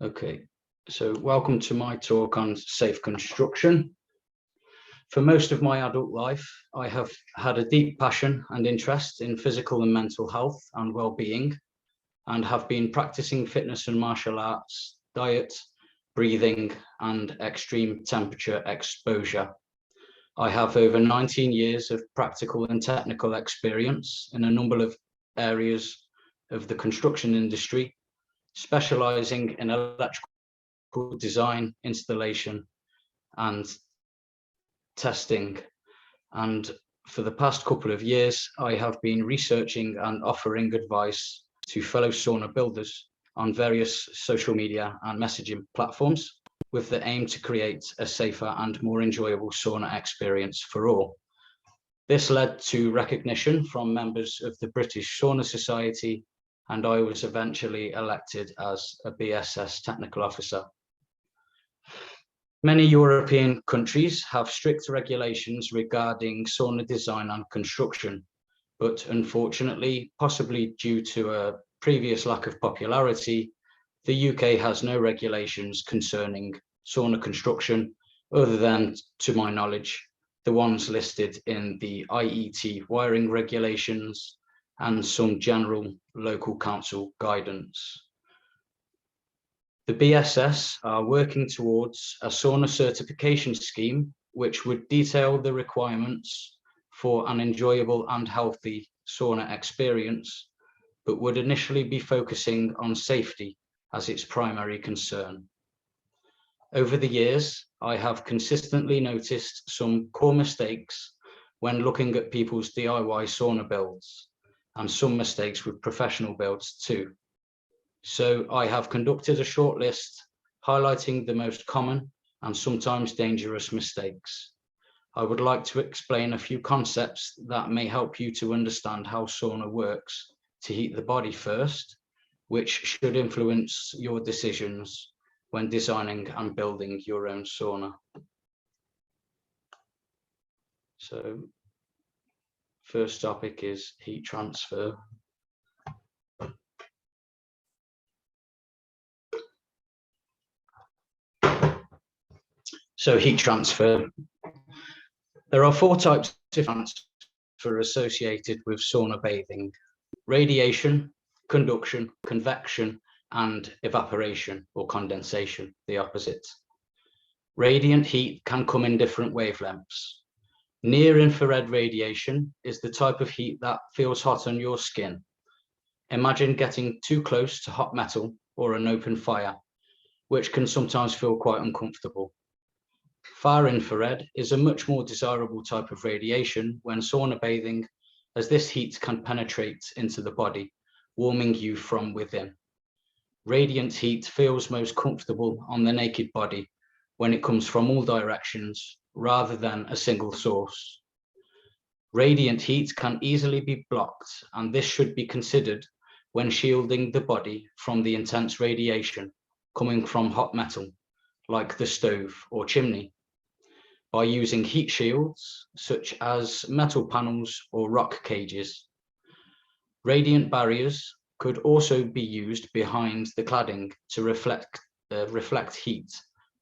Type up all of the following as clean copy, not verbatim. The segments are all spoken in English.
Okay, so welcome to my talk on safe construction. For most of my adult life, I have had a deep passion and interest in physical and mental health and well-being, and have been practicing fitness and martial arts, diet, breathing, and extreme temperature exposure. I have over 19 years of practical and technical experience in a number of areas of the construction industry, specializing in electrical design, installation, and testing. And for the past couple of years, I have been researching and offering advice to fellow sauna builders on various social media and messaging platforms, with the aim to create a safer and more enjoyable sauna experience for all. This led to recognition from members of the British Sauna Society, and I was eventually elected as a BSS Technical Officer. Many European countries have strict regulations regarding sauna design and construction, but unfortunately, possibly due to a previous lack of popularity, the UK has no regulations concerning sauna construction, other than, to my knowledge, the ones listed in the IET wiring regulations and some general local council guidance. The BSS are working towards a sauna certification scheme, which would detail the requirements for an enjoyable and healthy sauna experience, but would initially be focusing on safety as its primary concern. Over the years, I have consistently noticed some core mistakes when looking at people's DIY sauna builds, and some mistakes with professional builds too. So I have conducted a short list highlighting the most common and sometimes dangerous mistakes. I would like to explain a few concepts that may help you to understand how sauna works to heat the body first, which should influence your decisions when designing and building your own sauna. So, first topic is heat transfer. So heat transfer. There are 4 types of transfer associated with sauna bathing: radiation, conduction, convection, and evaporation or condensation, the opposite. Radiant heat can come in different wavelengths. Near infrared radiation is the type of heat that feels hot on your skin. Imagine getting too close to hot metal or an open fire, which can sometimes feel quite uncomfortable. Far infrared is a much more desirable type of radiation when sauna bathing, as this heat can penetrate into the body, warming you from within. Radiant heat feels most comfortable on the naked body when it comes from all directions rather than a single source. Radiant heat can easily be blocked, and this should be considered when shielding the body from the intense radiation coming from hot metal, like the stove or chimney, by using heat shields such as metal panels or rock cages. Radiant barriers could also be used behind the cladding to reflect heat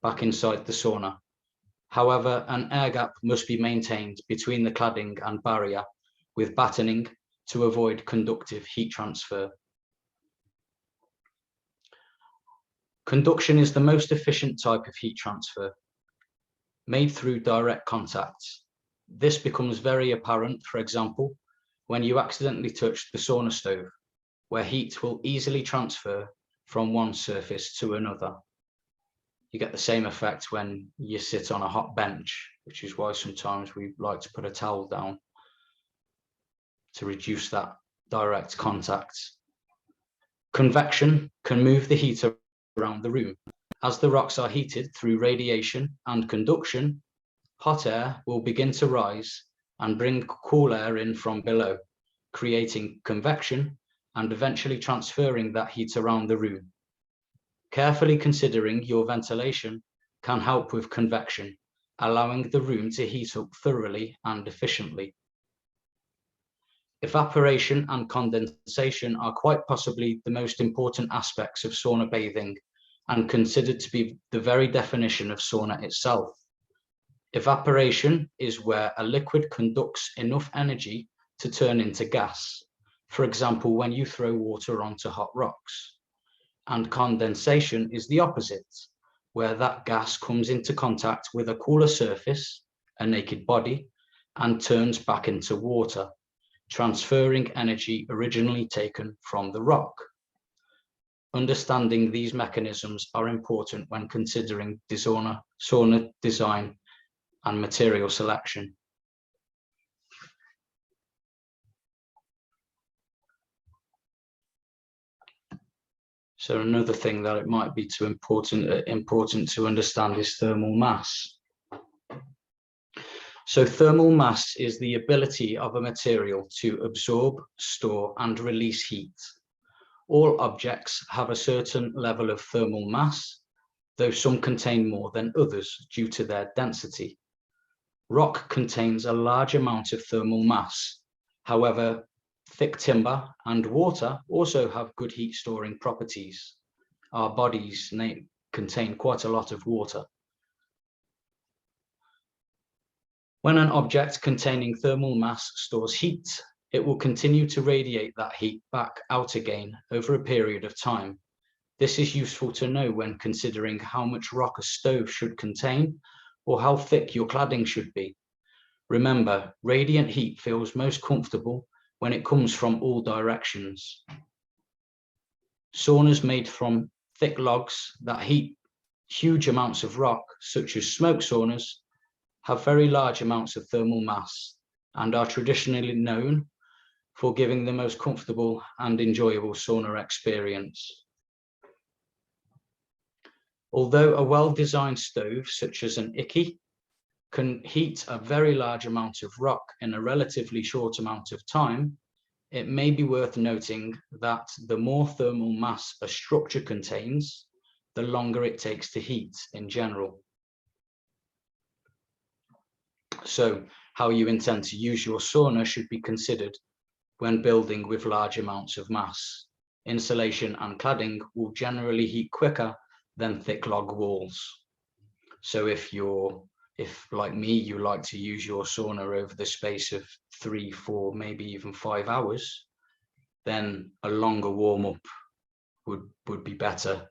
back inside the sauna. However, an air gap must be maintained between the cladding and barrier with battening to avoid conductive heat transfer. Conduction is the most efficient type of heat transfer, made through direct contact. This becomes very apparent, for example, when you accidentally touch the sauna stove, where heat will easily transfer from one surface to another. You get the same effect when you sit on a hot bench, which is why sometimes we like to put a towel down to reduce that direct contact. Convection can move the heat around the room. As the rocks are heated through radiation and conduction, hot air will begin to rise and bring cool air in from below, creating convection and eventually transferring that heat around the room. Carefully considering your ventilation can help with convection, allowing the room to heat up thoroughly and efficiently. Evaporation and condensation are quite possibly the most important aspects of sauna bathing, and considered to be the very definition of sauna itself. Evaporation is where a liquid conducts enough energy to turn into gas, for example, when you throw water onto hot rocks. And condensation is the opposite, where that gas comes into contact with a cooler surface, a naked body, and turns back into water, transferring energy originally taken from the rock. Understanding these mechanisms are important when considering sauna design and material selection. So another thing that it might be too important to understand is thermal mass. So thermal mass is the ability of a material to absorb, store, and release heat. All objects have a certain level of thermal mass, though some contain more than others due to their density. Rock contains a large amount of thermal mass. However, thick timber and water also have good heat storing properties. Our bodies contain quite a lot of water. When an object containing thermal mass stores heat, it will continue to radiate that heat back out again over a period of time. This is useful to know when considering how much rock a stove should contain or how thick your cladding should be. Remember, radiant heat feels most comfortable when it comes from all directions. Saunas made from thick logs that heat huge amounts of rock, such as smoke saunas, have very large amounts of thermal mass and are traditionally known for giving the most comfortable and enjoyable sauna experience. Although a well-designed stove, such as an Icky, can heat a very large amount of rock in a relatively short amount of time, it may be worth noting that the more thermal mass a structure contains, the longer it takes to heat in general. So, how you intend to use your sauna should be considered when building with large amounts of mass. Insulation and cladding will generally heat quicker than thick log walls. So if like me, you like to use your sauna over the space of 3, 4, maybe even 5 hours, then a longer warm-up would be better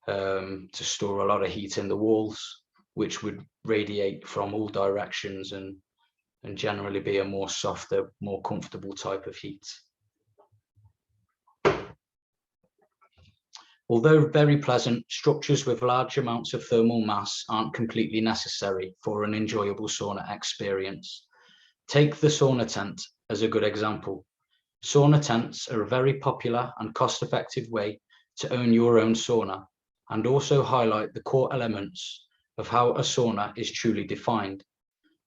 to store a lot of heat in the walls, which would radiate from all directions and generally be a more softer, more comfortable type of heat. Although very pleasant, structures with large amounts of thermal mass aren't completely necessary for an enjoyable sauna experience. Take the sauna tent as a good example. Sauna tents are a very popular and cost-effective way to own your own sauna, and also highlight the core elements of how a sauna is truly defined.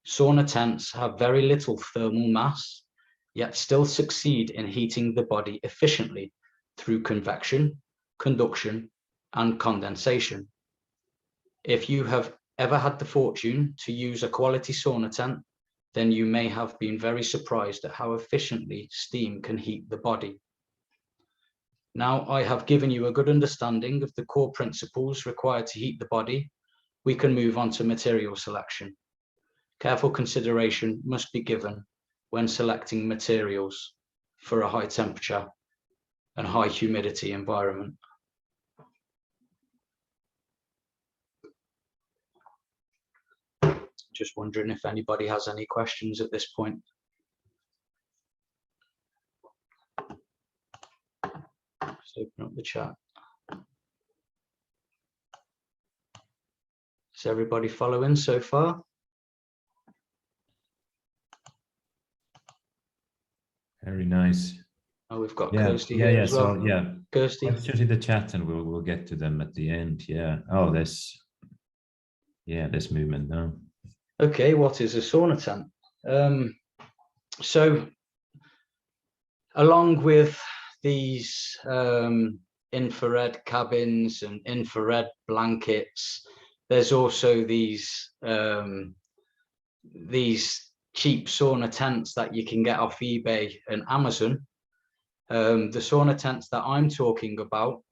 Sauna tents have very little thermal mass, yet still succeed in heating the body efficiently through convection, conduction, and condensation. If you have ever had the fortune to use a quality sauna tent, then you may have been very surprised at how efficiently steam can heat the body. Now I have given you a good understanding of the core principles required to heat the body. We can move on to material selection. Careful consideration must be given when selecting materials for a high temperature and high humidity environment. Just wondering if anybody has any questions at this point. Let's open up the chat. Is everybody following so far? Very nice. Oh, we've got Kirsty here as well. So yeah, Kirsty, questions in the chat, and we'll get to them at the end. Yeah. Oh, there's movement now. Okay, what is a sauna tent? So, along with these infrared cabins and infrared blankets, there's also these cheap sauna tents that you can get off eBay and Amazon. The sauna tents that I'm talking about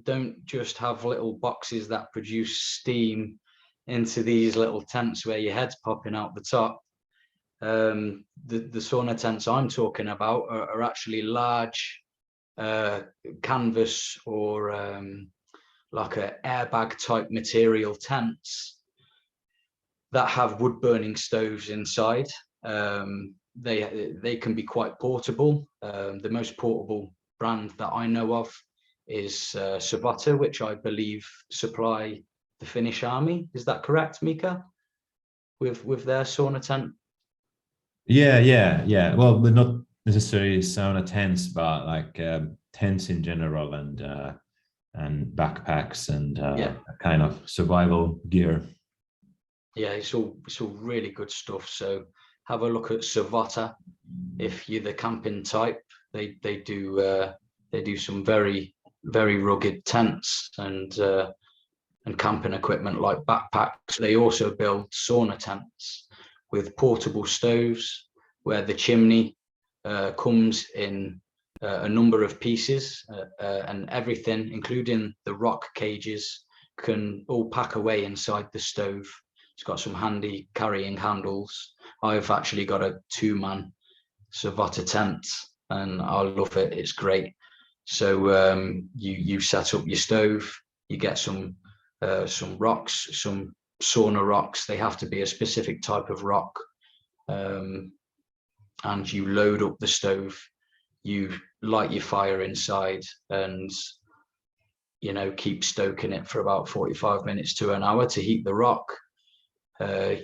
don't just have little boxes that produce steam into these little tents where your head's popping out the top. The sauna tents I'm talking about are actually large canvas or like a airbag type material tents that have wood burning stoves inside. They can be quite portable. The most portable brand that I know of is Sauna, which I believe supply the Finnish army. Is that correct, Mika? With their sauna tent? Yeah. Well, but not necessarily sauna tents, but like tents in general, and backpacks and Yeah. kind of survival gear. Yeah, it's all really good stuff. So have a look at Sauna if you're the camping type. They do some very rugged tents and camping equipment like backpacks. They also build sauna tents with portable stoves where the chimney comes in a number of pieces and everything, including the rock cages, can all pack away inside the stove. It's got some handy carrying handles. I've actually got a 2-man Sauna tent and I love it. It's great. So you set up your stove, you get some rocks, some sauna rocks. They have to be a specific type of rock. And you load up the stove, you light your fire inside and, you know, keep stoking it for about 45 minutes to an hour to heat the rock.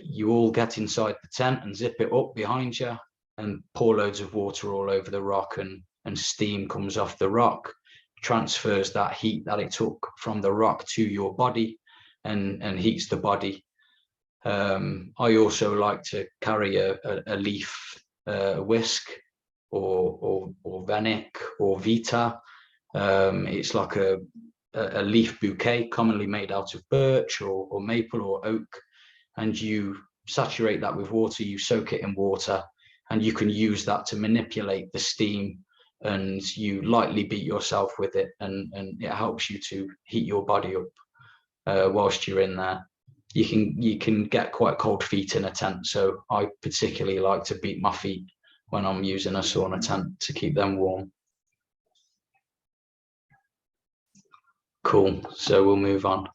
You all get inside the tent and zip it up behind you and pour loads of water all over the rock, and steam comes off the rock, transfers that heat that it took from the rock to your body and heats the body. I also like to carry a leaf whisk or Venic or Vita. It's like a leaf bouquet commonly made out of birch or maple or oak, and you saturate that with water, you soak it in water, and you can use that to manipulate the steam, and you lightly beat yourself with it, and it helps you to heat your body up whilst you're in there. You can get quite cold feet in a tent, so I particularly like to beat my feet when I'm using a sauna tent to keep them warm. Cool, so we'll move on.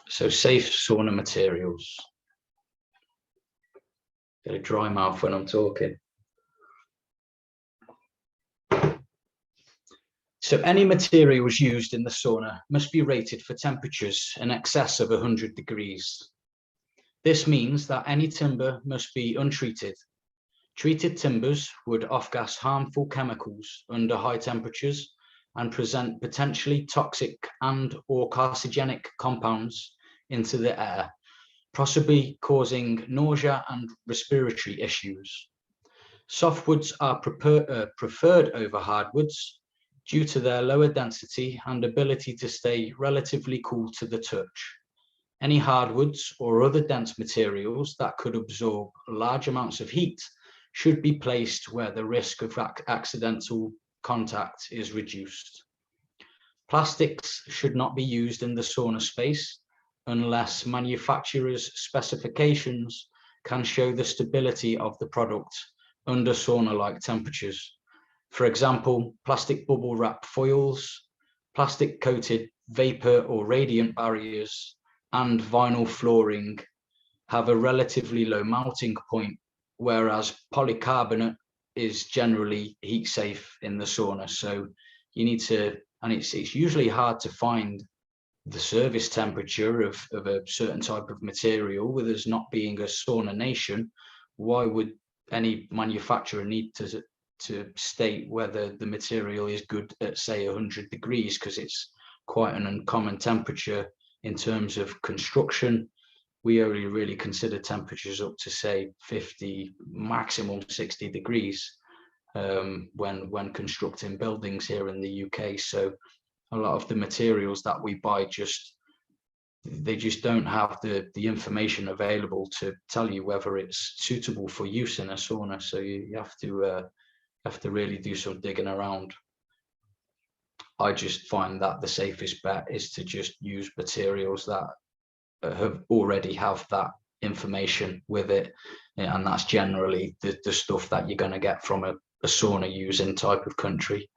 So safe sauna materials. Get a dry mouth when I'm talking. So any materials used in the sauna must be rated for temperatures in excess of 100 degrees. This means that any timber must be untreated. Treated timbers would off-gas harmful chemicals under high temperatures and present potentially toxic and/or carcinogenic compounds into the air, possibly causing nausea and respiratory issues. Softwoods are preferred over hardwoods due to their lower density and ability to stay relatively cool to the touch. Any hardwoods or other dense materials that could absorb large amounts of heat should be placed where the risk of accidental contact is reduced. Plastics should not be used in the sauna space unless manufacturer's specifications can show the stability of the product under sauna-like temperatures. For example, plastic bubble wrap foils, plastic coated vapor or radiant barriers, and vinyl flooring have a relatively low melting point, whereas polycarbonate is generally heat safe in the sauna. So you need to, and it's usually hard to find the service temperature of a certain type of material. With us not being a sauna nation, why would any manufacturer need to state whether the material is good at, say, 100 degrees, because it's quite an uncommon temperature in terms of construction. We only really consider temperatures up to, say, 50, maximum 60 degrees when constructing buildings here in the UK. So a lot of the materials that we buy they just don't have the information available to tell you whether it's suitable for use in a sauna. So you have to have to really do some digging around. I just find that the safest bet is to just use materials that already have that information with it, and that's generally the stuff that you're going to get from a sauna using type of country.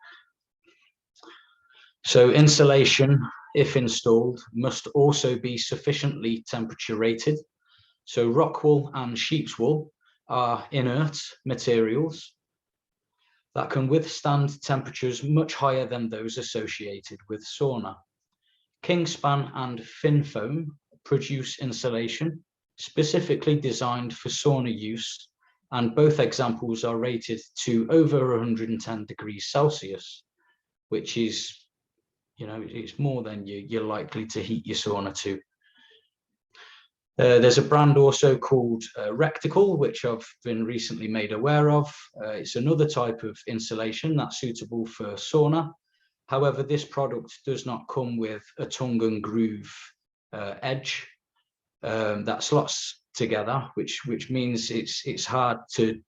So insulation, if installed, must also be sufficiently temperature rated. So rock wool and sheep's wool are inert materials that can withstand temperatures much higher than those associated with sauna. Kingspan and fin foam produce insulation specifically designed for sauna use, and both examples are rated to over 110 degrees Celsius, which is, you know, it's more than you're likely to heat your sauna to. There's a brand also called Rectical, which I've been recently made aware of. It's another type of insulation that's suitable for sauna. However, this product does not come with a tongue and groove edge that slots together, which means it's hard to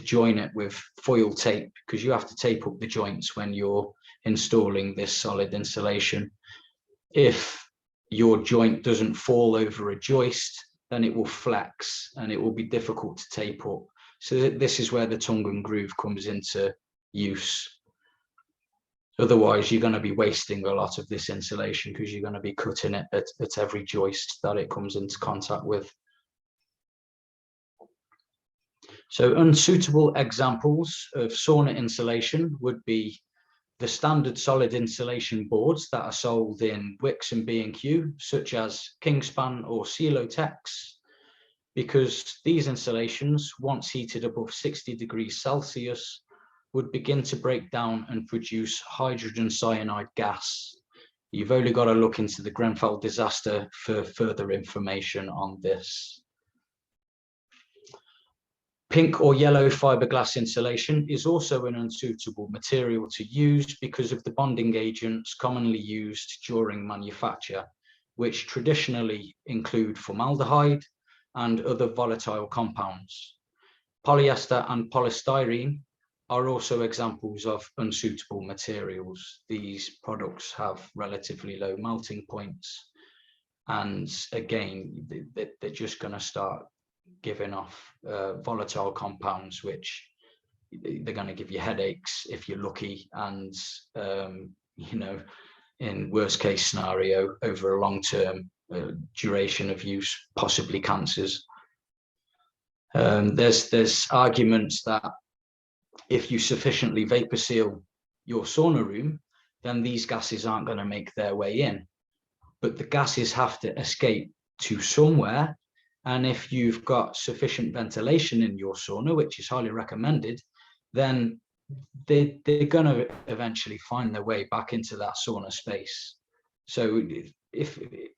join it with foil tape, because you have to tape up the joints when you're installing this solid insulation. If your joint doesn't fall over a joist, then it will flex and it will be difficult to tape up. So this is where the tongue and groove comes into use. Otherwise, you're going to be wasting a lot of this insulation, because you're going to be cutting it at every joist that it comes into contact with. So unsuitable examples of sauna insulation would be the standard solid insulation boards that are sold in Wix and B&Q, such as Kingspan or Celotex, because these insulations, once heated above 60 degrees Celsius, would begin to break down and produce hydrogen cyanide gas. You've only got to look into the Grenfell disaster for further information on this. Pink or yellow fiberglass insulation is also an unsuitable material to use because of the bonding agents commonly used during manufacture, which traditionally include formaldehyde and other volatile compounds. Polyester and polystyrene are also examples of unsuitable materials. These products have relatively low melting points, and again, they're just going to start giving off volatile compounds, which they're going to give you headaches if you're lucky, and you know, in worst case scenario, over a long-term duration of use, possibly cancers. There's arguments that if you sufficiently vapor seal your sauna room, then these gases aren't going to make their way in, but the gases have to escape to somewhere. And if you've got sufficient ventilation in your sauna, which is highly recommended, then they're going to eventually find their way back into that sauna space. So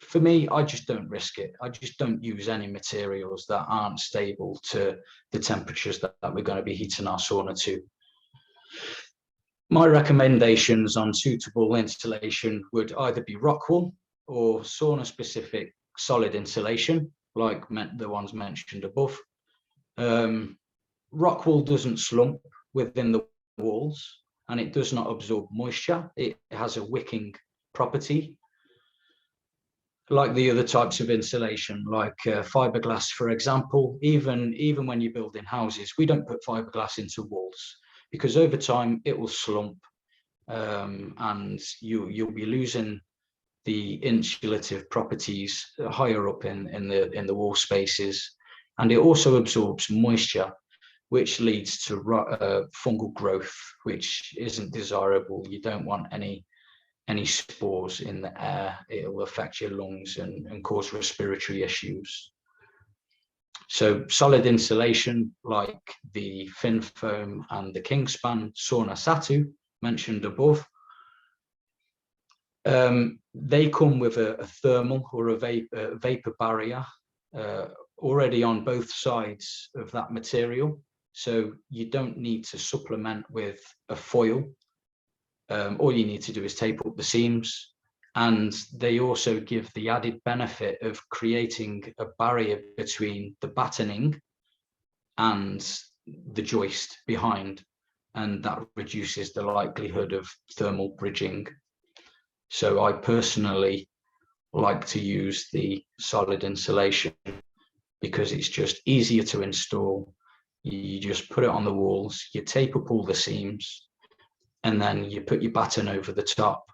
for me, I just don't risk it. I just don't use any materials that aren't stable to the temperatures that we're going to be heating our sauna to. My recommendations on suitable insulation would either be rock wool or sauna specific solid insulation, like the ones mentioned above. Rock wool doesn't slump within the walls, and it does not absorb moisture. It has a wicking property, like the other types of insulation, like fiberglass, for example. Even when you're building houses, we don't put fiberglass into walls, because over time it will slump, and you'll be losing the insulative properties higher up in the wall spaces, and it also absorbs moisture, which leads to fungal growth, which isn't desirable. You don't want any spores in the air. It will affect your lungs and cause respiratory issues. So solid insulation like the fin foam and the Kingspan Sauna Satu mentioned above, they come with a thermal or a vapor barrier already on both sides of that material. So you don't need to supplement with a foil. All you need to do is tape up the seams. And they also give the added benefit of creating a barrier between the battening and the joist behind. and that reduces the likelihood of thermal bridging. So I personally like to use the solid insulation because it's just easier to install. You just put it on the walls, you tape up all the seams, and then you put your batten over the top,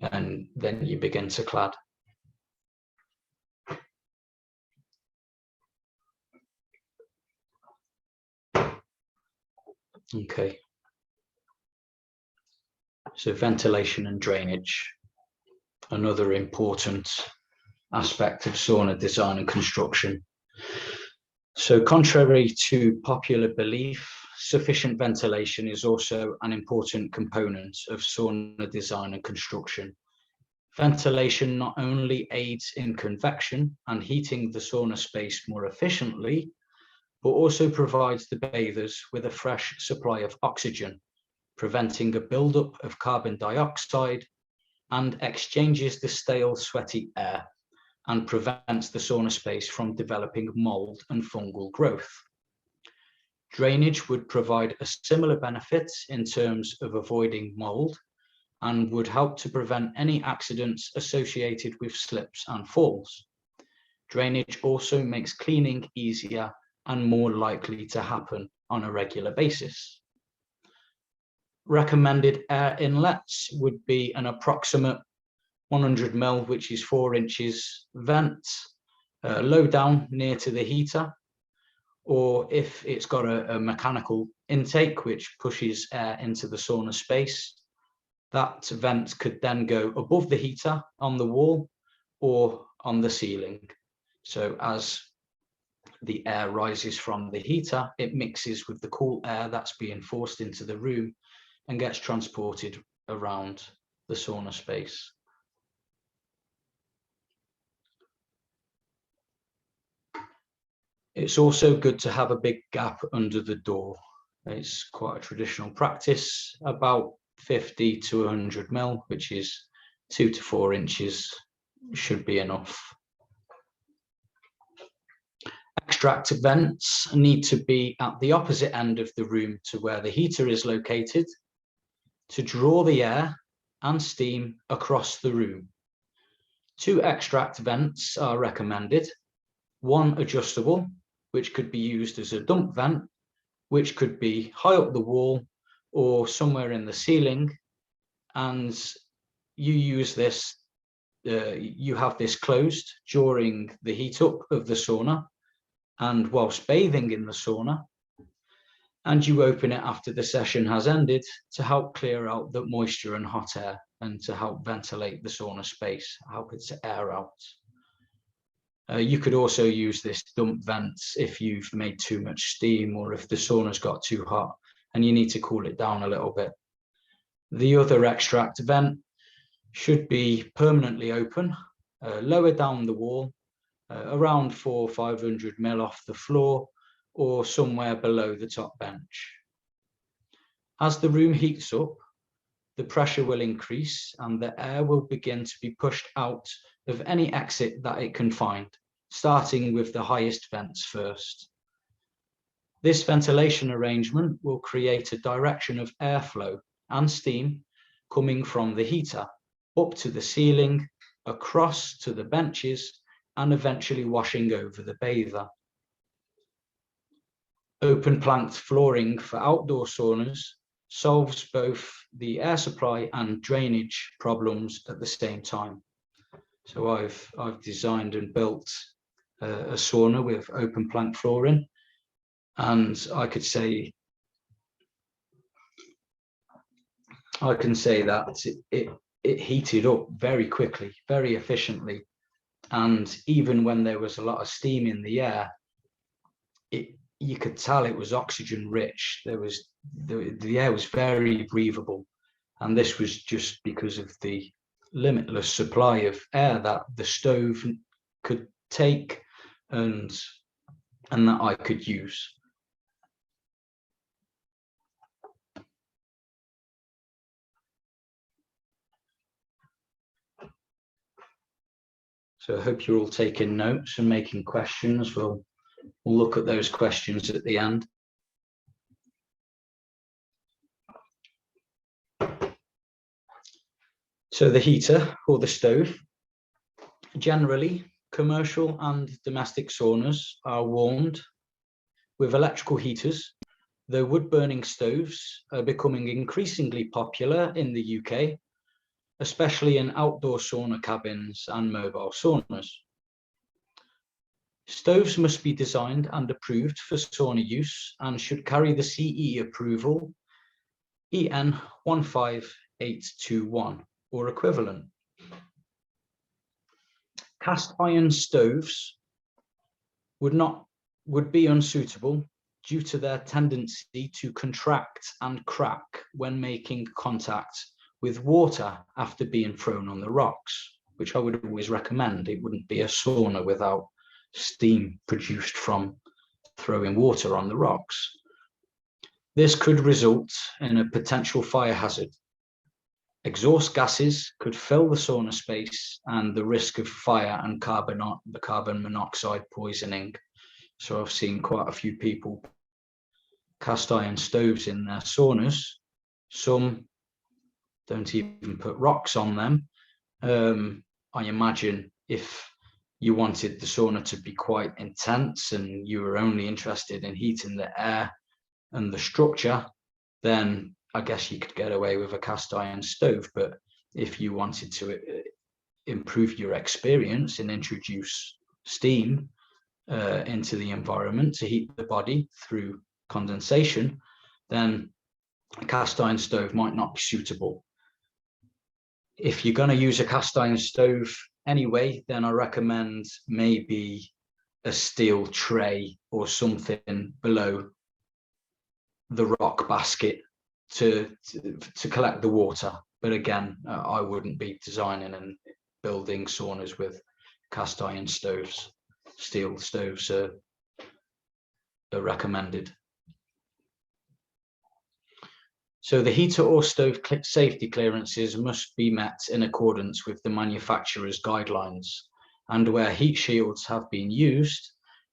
and then you begin to clad. Okay. So ventilation and drainage, another important aspect of sauna design and construction. So contrary to popular belief, sufficient ventilation is also an important component of sauna design and construction. Ventilation not only aids in convection and heating the sauna space more efficiently, but also provides the bathers with a fresh supply of oxygen, preventing a buildup of carbon dioxide, and exchanges the stale, sweaty air and prevents the sauna space from developing mold and fungal growth. Drainage would provide a similar benefit in terms of avoiding mold and would help to prevent any accidents associated with slips and falls. Drainage also makes cleaning easier and more likely to happen on a regular basis. Recommended air inlets would be an approximate 100 ml, which is 4 inches vent, low down near to the heater, or if it's got a mechanical intake which pushes air into the sauna space, that vent could then go above the heater on the wall or on the ceiling. So as the air rises from the heater, it mixes with the cool air that's being forced into the room and gets transported around the sauna space. It's also good to have a big gap under the door. It's quite a traditional practice, about 50 to 100 ml, which is 2 to 4 inches should be enough. Extract vents need to be at the opposite end of the room to where the heater is located to draw the air and steam across the room. 2 extract vents are recommended, one adjustable, which could be used as a dump vent, which could be high up the wall or somewhere in the ceiling, and you use this, you have this closed during the heat up of the sauna and whilst bathing in the sauna, and you open it after the session has ended to help clear out the moisture and hot air and to help ventilate the sauna space, help it to air out. You could also use this dump vent if you've made too much steam or if the sauna's got too hot and you need to cool it down a little bit. The other extract vent should be permanently open, lower down the wall, around 400 or 500 mil off the floor or somewhere below the top bench. As the room heats up, the pressure will increase and the air will begin to be pushed out of any exit that it can find, starting with the highest vents first. This ventilation arrangement will create a direction of airflow and steam coming from the heater up to the ceiling, across to the benches, and eventually washing over the bather. Open planked flooring for outdoor saunas solves both the air supply and drainage problems at the same time. So I've designed and built a sauna with open plank flooring, and I can say that it heated up very quickly, very efficiently, and even when there was a lot of steam in the air, you could tell it was oxygen rich. The air was very breathable, and this was just because of the limitless supply of air that the stove could take and that I could use. So I hope you're all taking notes and making questions. We'll look at those questions at the end. So the heater or the stove, generally commercial and domestic saunas are warmed with electrical heaters, though wood-burning stoves are becoming increasingly popular in the UK, especially in outdoor sauna cabins and mobile saunas. Stoves must be designed and approved for sauna use and should carry the CE approval EN 15821 or equivalent. Cast iron stoves would be unsuitable due to their tendency to contract and crack when making contact with water after being thrown on the rocks, which I would always recommend. It wouldn't be a sauna without steam produced from throwing water on the rocks. This could result in a potential fire hazard. Exhaust gases could fill the sauna space and the risk of fire and carbon monoxide poisoning. So I've seen quite a few people cast iron stoves in their saunas. Some don't even put rocks on them. I imagine if you wanted the sauna to be quite intense and you were only interested in heating the air and the structure, then I guess you could get away with a cast iron stove. But if you wanted to improve your experience and introduce steam into the environment to heat the body through condensation, then a cast iron stove might not be suitable. If you're going to use a cast iron stove anyway, then I recommend maybe a steel tray or something below the rock basket to collect the water. But again, I wouldn't be designing and building saunas with cast iron stoves. Steel stoves are recommended. So the heater or stove safety clearances must be met in accordance with the manufacturer's guidelines, and where heat shields have been used,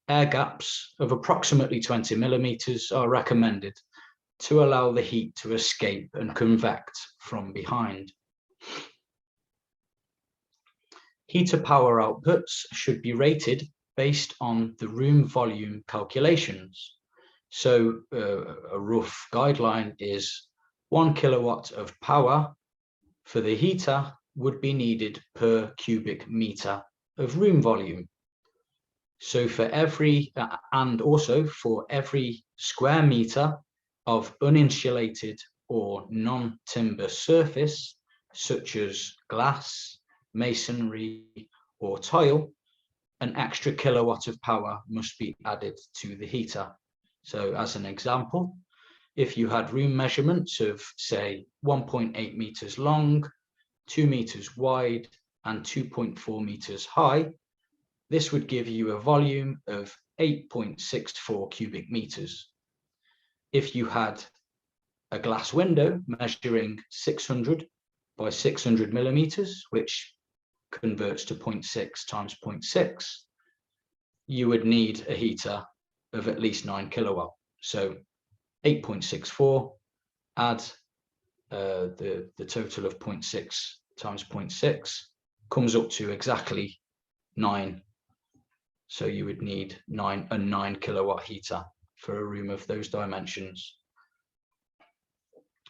air gaps of approximately 20 millimeters are recommended to allow the heat to escape and convect from behind. Heater power outputs should be rated based on the room volume calculations. So a rough guideline is 1 kilowatt of power for the heater would be needed per cubic meter of room volume. So for every, and also for every square meter of uninsulated or non-timber surface, such as glass, masonry, or tile, an extra kilowatt of power must be added to the heater. So as an example, if you had room measurements of, say, 1.8 meters long, 2 meters wide, and 2.4 meters high, this would give you a volume of 8.64 cubic meters. If you had a glass window measuring 600 by 600 millimeters, which converts to 0.6 times 0.6, you would need a heater of at least 9 kilowatt. So 8.64, add the total of 0.6 times 0.6, comes up to exactly 9. So you would need a 9 kilowatt heater for a room of those dimensions.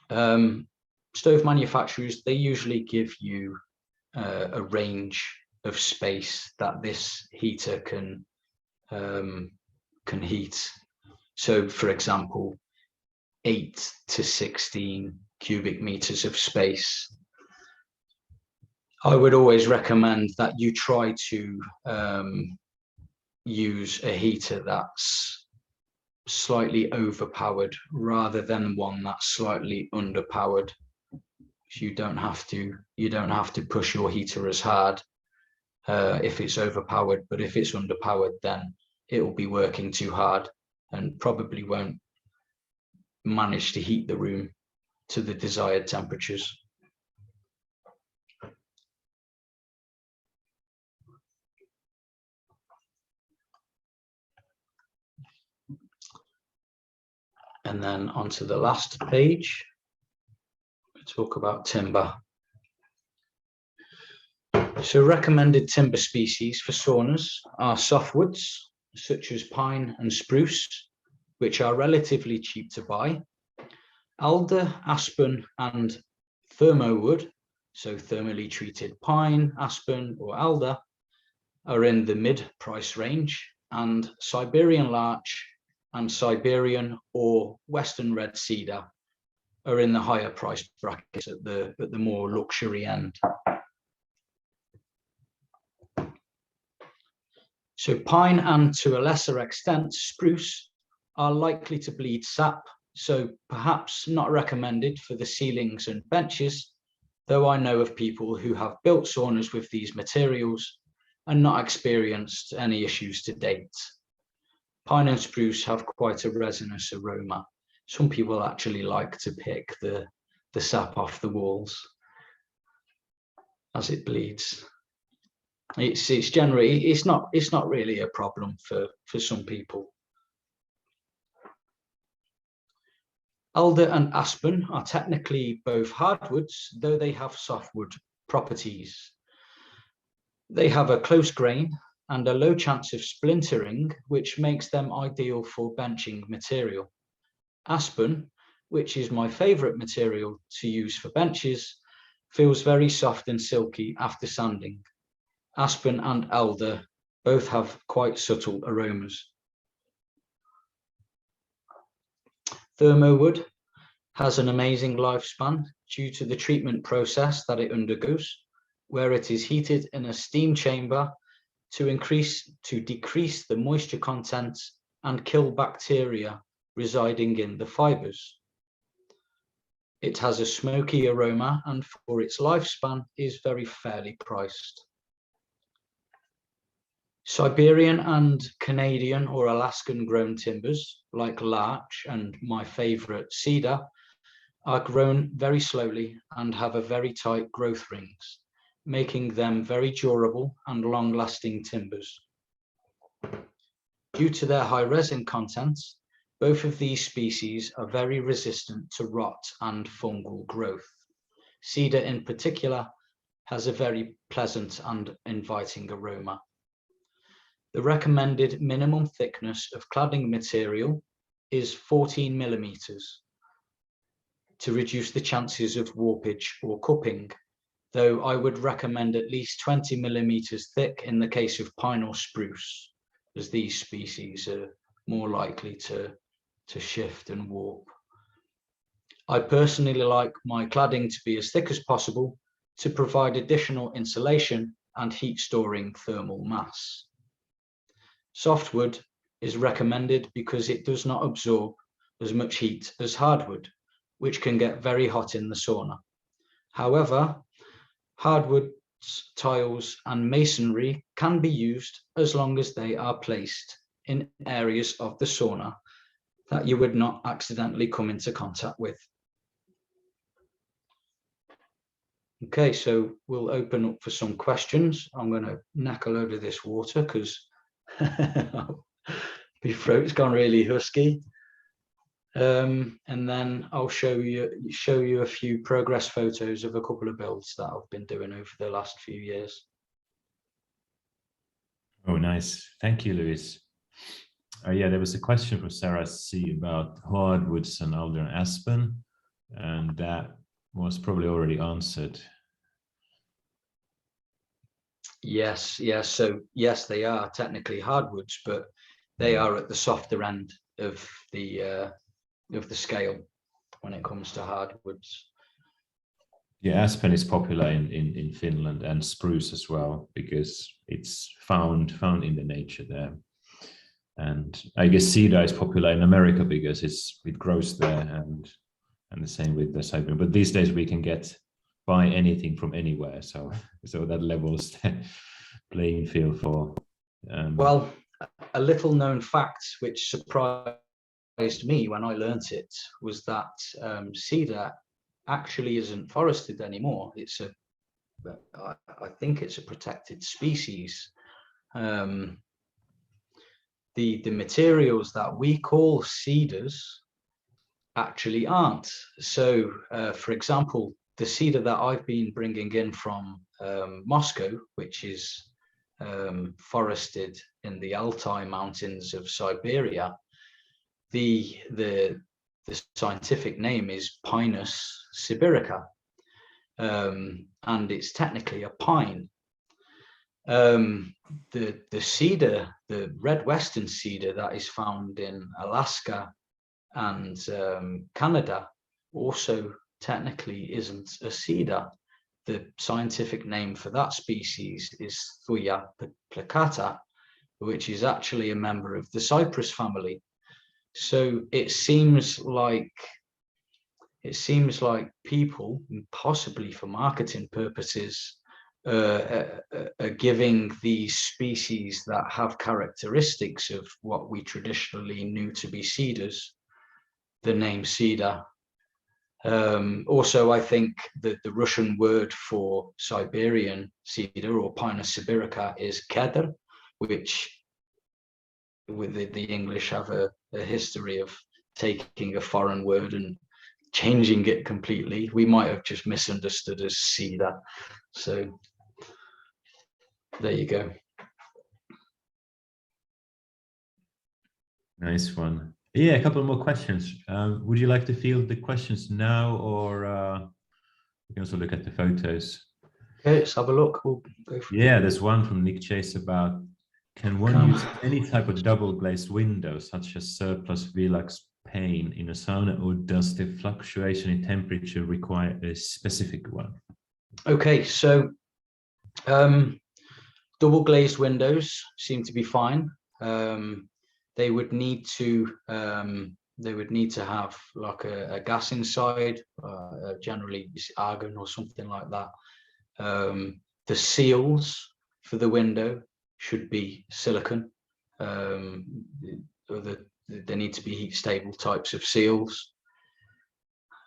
Stove manufacturers, they usually give you a range of space that this heater can heat. So for example, 8 to 16 cubic meters of space. I would always recommend that you try to use a heater that's slightly overpowered rather than one that's slightly underpowered. You don't have to push your heater as hard if it's overpowered, but if it's underpowered, then it will be working too hard and probably won't manage to heat the room to the desired temperatures. And then onto the last page, we talk about timber. So recommended timber species for saunas are softwoods, such as pine and spruce, which are relatively cheap to buy. Alder, aspen, and thermowood, so thermally treated pine, aspen, or alder, are in the mid-price range, and Siberian larch and Siberian or Western red cedar are in the higher price brackets at the more luxury end. So pine and, to a lesser extent, spruce are likely to bleed sap, so perhaps not recommended for the ceilings and benches, though I know of people who have built saunas with these materials and not experienced any issues to date. Pine and spruce have quite a resinous aroma. Some people actually like to pick the sap off the walls as it bleeds. It's generally, it's not really a problem for some people. Alder and aspen are technically both hardwoods, though they have softwood properties. They have a close grain and a low chance of splintering, which makes them ideal for benching material. Aspen, which is my favorite material to use for benches, feels very soft and silky after sanding. Aspen and alder both have quite subtle aromas. Thermowood has an amazing lifespan due to the treatment process that it undergoes, where it is heated in a steam chamber to decrease the moisture content and kill bacteria residing in the fibers. It has a smoky aroma and for its lifespan is very fairly priced. Siberian and Canadian or Alaskan grown timbers like larch and my favorite cedar are grown very slowly and have a very tight growth rings, making them very durable and long-lasting timbers. Due to their high resin content, both of these species are very resistant to rot and fungal growth. Cedar in particular has a very pleasant and inviting aroma. The recommended minimum thickness of cladding material is 14 millimeters to reduce the chances of warpage or cupping, though I would recommend at least 20 millimeters thick in the case of pine or spruce, as these species are more likely to shift and warp. I personally like my cladding to be as thick as possible to provide additional insulation and heat storing thermal mass. Softwood is recommended because it does not absorb as much heat as hardwood, which can get very hot in the sauna. However, hardwood tiles and masonry can be used as long as they are placed in areas of the sauna that you would not accidentally come into contact with. Okay, so we'll open up for some questions. I'm going to knack a load of this water because my throat's gone really husky. And then I'll show you a few progress photos of a couple of builds that I've been doing over the last few years. Oh, nice. Thank you, Lewis. Yeah, there was a question from Sarah C about hardwoods and alder and aspen, and that was probably already answered. Yes. So yes, they are technically hardwoods, but they are at the softer end of the scale when it comes to hardwoods. Yeah, aspen is popular in Finland and spruce as well because it's found in the nature there. And I guess cedar is popular in America because it grows there, and the same with the Siberian. But these days we can buy anything from anywhere, so that levels the playing field for. Well, a little known fact which surprised me when I learnt it was that cedar actually isn't forested anymore. I think it's a protected species. The materials that we call cedars actually aren't. So, for example, the cedar that I've been bringing in from Moscow, which is forested in the Altai mountains of Siberia, the scientific name is Pinus sibirica, and it's technically a pine. The cedar, the red western cedar that is found in Alaska and Canada, also technically isn't a cedar. The scientific name for that species is Thuya plicata, which is actually a member of the cypress family. So it seems like people, possibly for marketing purposes, are giving these species that have characteristics of what we traditionally knew to be cedars the name cedar. Also, I think that the Russian word for Siberian cedar or Pinus sibirica is kedr, which with the English have a history of taking a foreign word and changing it completely. We might have just misunderstood as cedar. So there you go. Nice one. Yeah, a couple more questions. Would you like to field the questions now, or you can also look at the photos? Okay, let's have a look. We'll go for Yeah, there's one from Nick Chase about, can one use any type of double glazed window, such as surplus Velux pane in a sauna, or does the fluctuation in temperature require a specific one? Okay, so double glazed windows seem to be fine. They would need to have like a gas inside, generally argon or something like that. The seals for the window should be silicon. There need to be heat stable types of seals.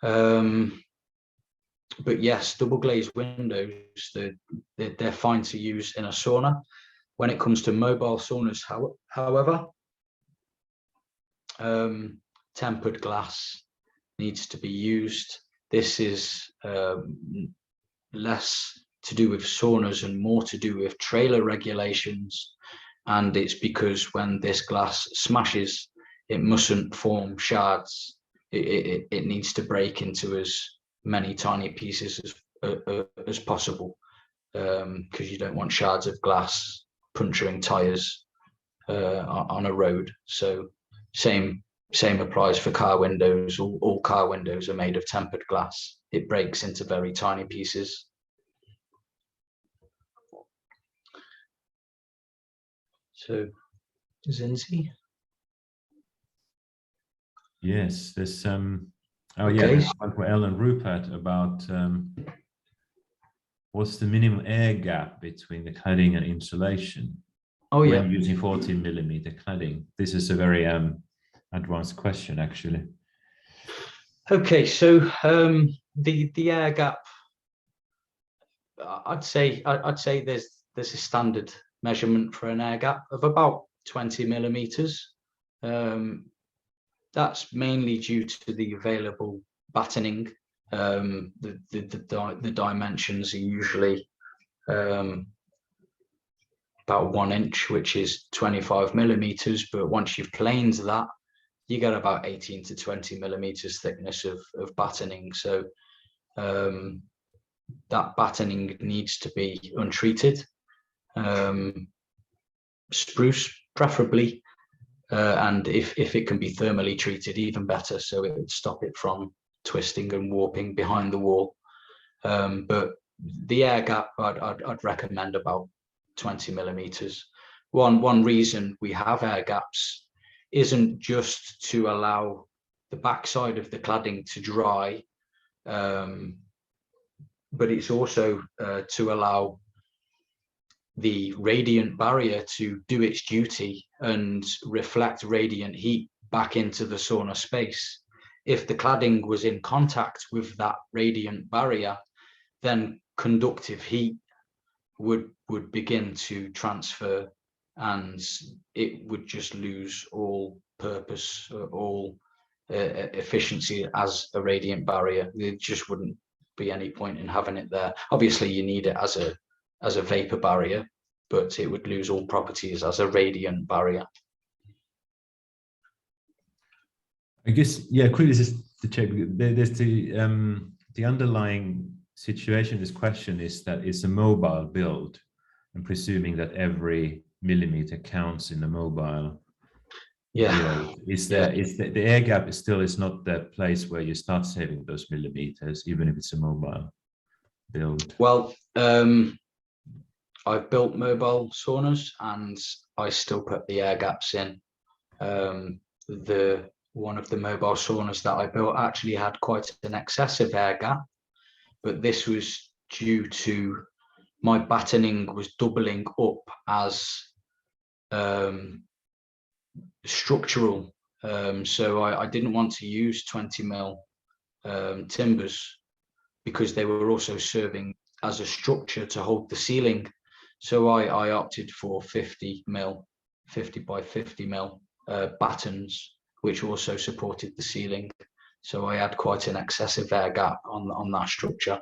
But yes, double glazed windows, they're fine to use in a sauna. When it comes to mobile saunas, however, tempered glass needs to be used. This is less to do with saunas and more to do with trailer regulations. And it's because when this glass smashes, it mustn't form shards. It needs to break into as many tiny pieces as possible, because you don't want shards of glass puncturing tires on a road. So same applies for car windows. All car windows are made of tempered glass. It breaks into very tiny pieces. So, Zinzi? Yes, there's oh Okay. yeah, there's one for Ellen Rupert about what's the minimum air gap between the cladding and insulation when using 14mm cladding. This is a very advanced question, actually. Okay, so the air gap, I'd say there's a standard measurement for an air gap of about 20mm. That's mainly due to the available battening. The dimensions are usually about 1 inch, which is 25mm, but once you've planed that, you get about 18 to 20mm thickness of battening. So that battening needs to be untreated, spruce preferably, and if it can be thermally treated, even better, so it would stop it from twisting and warping behind the wall. But the air gap, I'd recommend about 20mm. One reason we have air gaps isn't just to allow the backside of the cladding to dry, but it's also to allow the radiant barrier to do its duty and reflect radiant heat back into the sauna space. If the cladding was in contact with that radiant barrier, then conductive heat would begin to transfer, and it would just lose all purpose, all efficiency as a radiant barrier. It just wouldn't be any point in having it there. Obviously, you need it as a vapor barrier, but it would lose all properties as a radiant barrier. I guess, yeah, quickly just to check, there's the underlying situation, this question is that it's a mobile build, and presuming that every millimeter counts in the mobile build. Is the air gap is not the place where you start saving those millimeters, even if it's a mobile build? Well, I've built mobile saunas and I still put the air gaps in. One of the mobile saunas that I built actually had quite an excessive air gap, but this was due to my battening was doubling up as structural. So I didn't want to use 20 mil timbers because they were also serving as a structure to hold the ceiling. So I opted for 50 by 50 mil battens, which also supported the ceiling. So I had quite an excessive air gap on that structure.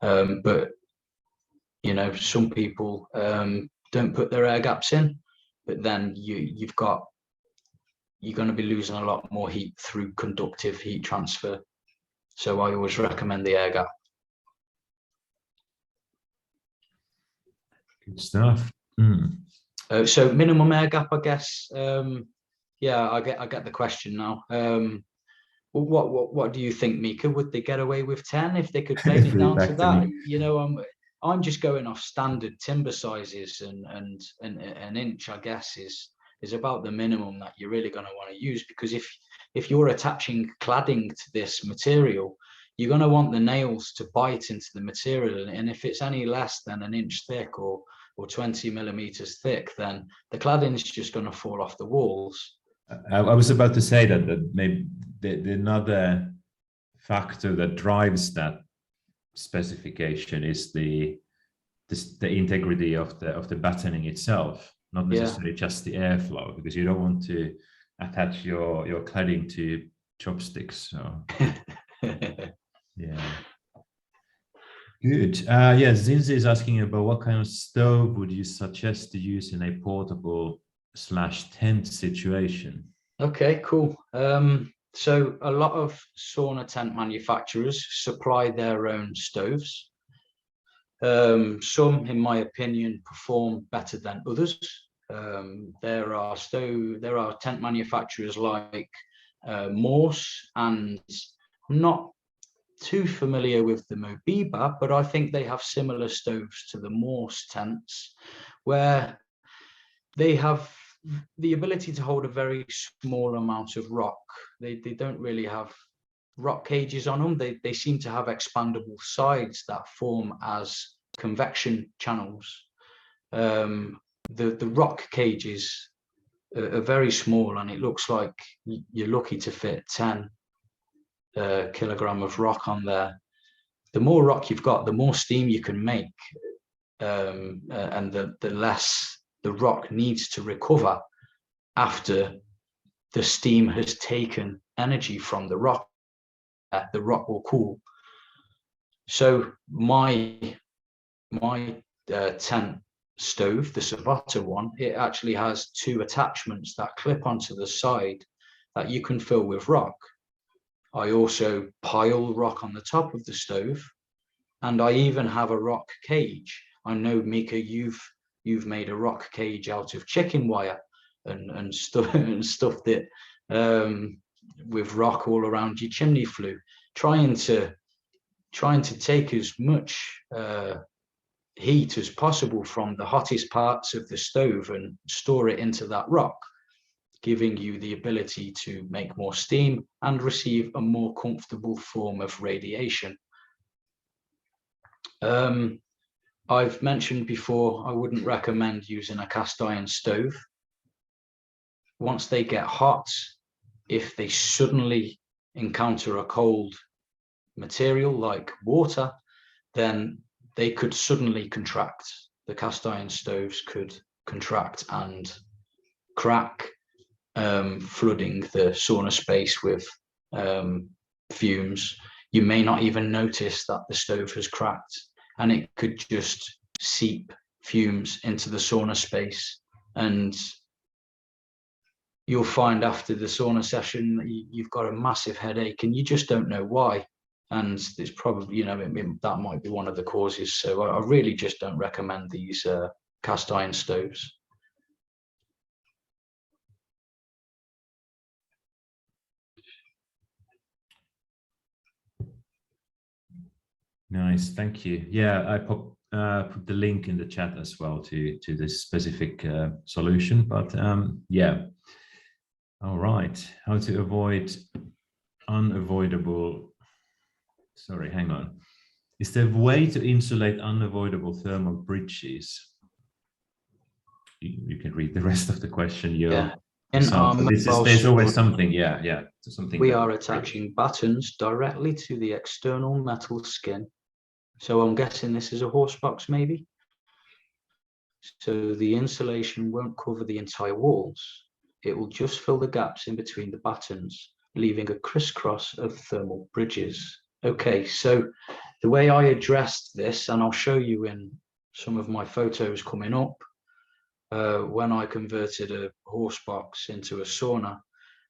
But, you know, some people don't put their air gaps in, but then you're going to be losing a lot more heat through conductive heat transfer. So I always recommend the air gap. Good stuff. So minimum air gap, I guess. Yeah, I get the question now. What do you think, Mika? Would they get away with 10 if they could plane it down to that? You know, I'm just going off standard timber sizes, and an inch, I guess, is about the minimum that you're really going to want to use, because if you're attaching cladding to this material, you're going to want the nails to bite into the material, and if it's any less than an inch thick or 20 millimeters thick, then the cladding is just going to fall off the walls. I was about to say that maybe another factor that drives that specification is the integrity of the battening itself, not necessarily just the airflow, because you don't want to attach your cladding to chopsticks. So yeah. Good. Yeah, Zinzi is asking about what kind of stove would you suggest to use in a portable/tent situation? Okay, cool. So a lot of sauna tent manufacturers supply their own stoves. Some, in my opinion, perform better than others. There are tent manufacturers like Morse, and I'm not too familiar with the Mobiba, but I think they have similar stoves to the Morse tents, where they have the ability to hold a very small amount of rock. They don't really have rock cages on them. They seem to have expandable sides that form as convection channels. The rock cages are very small, and it looks like you're lucky to fit 10 kilogram of rock on there. The more rock you've got, the more steam you can make, and the less the rock needs to recover after the steam has taken energy from the rock. The rock will cool. So my tent stove, the Sabata one, it actually has 2 attachments that clip onto the side that you can fill with rock. I also pile rock on the top of the stove, and I even have a rock cage. I know, Mika, you've made a rock cage out of chicken wire and stuffed it with rock all around your chimney flue, trying to take as much heat as possible from the hottest parts of the stove and store it into that rock, giving you the ability to make more steam and receive a more comfortable form of radiation. I've mentioned before, I wouldn't recommend using a cast iron stove. Once they get hot, if they suddenly encounter a cold material like water, then they could suddenly contract. The cast iron stoves could contract and crack, flooding the sauna space with fumes. you may not even notice that the stove has cracked, and it could just seep fumes into the sauna space. And you'll find after the sauna session that you've got a massive headache and you just don't know why. And it's probably, that might be one of the causes. So I really just don't recommend these cast iron stoves. Nice, thank you. Yeah, I put the link in the chat as well to this specific solution. But yeah, all right. How to avoid unavoidable. Sorry, hang on. Is there a way to insulate unavoidable thermal bridges? You can read the rest of the question. Yeah. In our there's always something. Yeah. Something. We are attaching battens directly to the external metal skin. So I'm guessing this is a horse box, maybe. So the insulation won't cover the entire walls. It will just fill the gaps in between the battens, leaving a crisscross of thermal bridges. Okay, so the way I addressed this, and I'll show you in some of my photos coming up, when I converted a horse box into a sauna,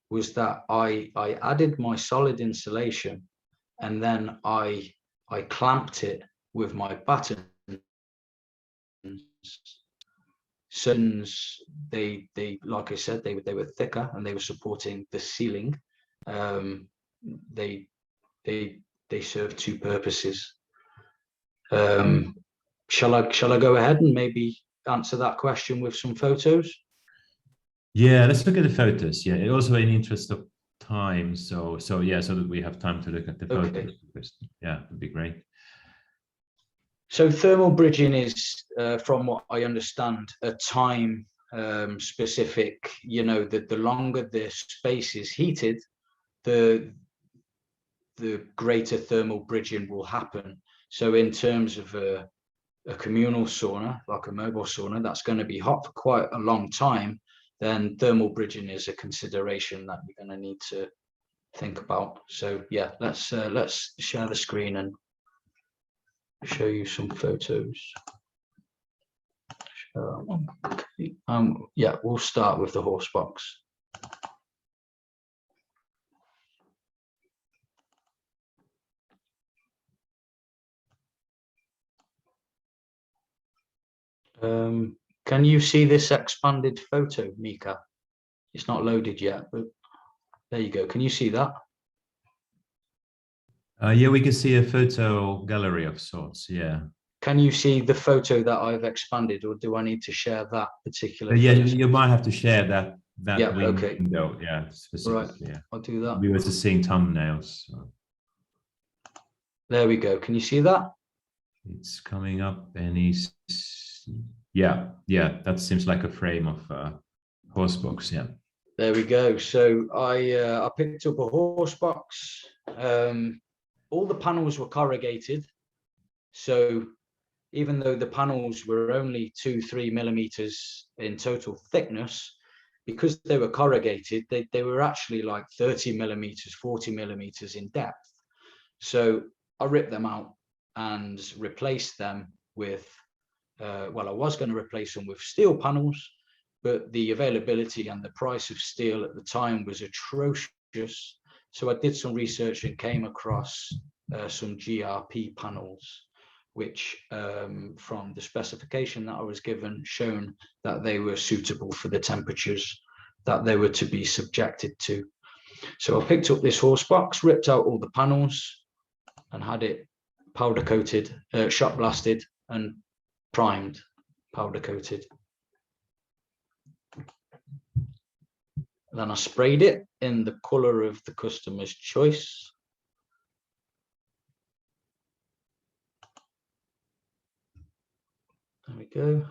was that I added my solid insulation, and then I clamped it with my battens. Since they like I said, they were thicker and they were supporting the ceiling. They serve two purposes. Shall I go ahead and maybe answer that question with some photos? Yeah, let's look at the photos. Yeah, also in interest of time. So yeah, so that we have time to look at the photos. Okay. Yeah, it'd be great. So thermal bridging is, from what I understand, a time specific. The longer the space is heated, the greater thermal bridging will happen. So in terms of a communal sauna, like a mobile sauna, that's going to be hot for quite a long time, then thermal bridging is a consideration that you're going to need to think about. So yeah, let's share the screen and show you some photos. Okay. Yeah, we'll start with the horse box. Can you see this expanded photo, Mika? It's not loaded yet, but there you go. Can you see that? Yeah, we can see a photo gallery of sorts. Yeah. Can you see the photo that I've expanded, or do I need to share that particular? Yeah, you might have to share that yeah, window. Okay. Yeah, specifically. Right. Yeah. I'll do that. We were just seeing thumbnails. So. There we go. Can you see that? It's coming up, and he's yeah. That seems like a frame of horse box. Yeah. There we go. So I picked up a horse box. All the panels were corrugated. So even though the panels were only 2-3 millimeters in total thickness, because they were corrugated, they were actually like 30 millimeters, 40 millimeters in depth. So I ripped them out and replaced them with, I was going to replace them with steel panels, but the availability and the price of steel at the time was atrocious. So I did some research and came across some GRP panels, which from the specification that I was given, shown that they were suitable for the temperatures that they were to be subjected to. So I picked up this horse box, ripped out all the panels and had it powder coated, shot blasted and primed, powder coated. Then I sprayed it in the color of the customer's choice. There we go.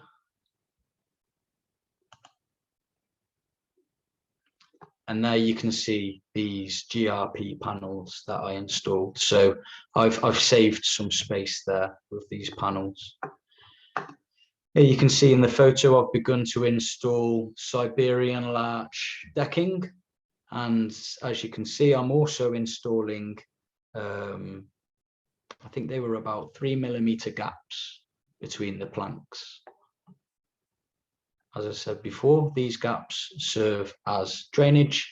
And there you can see these GRP panels that I installed. So I've saved some space there with these panels. Here you can see in the photo I've begun to install Siberian larch decking. And as you can see, I'm also installing I think they were about 3mm gaps between the planks. As I said before, these gaps serve as drainage,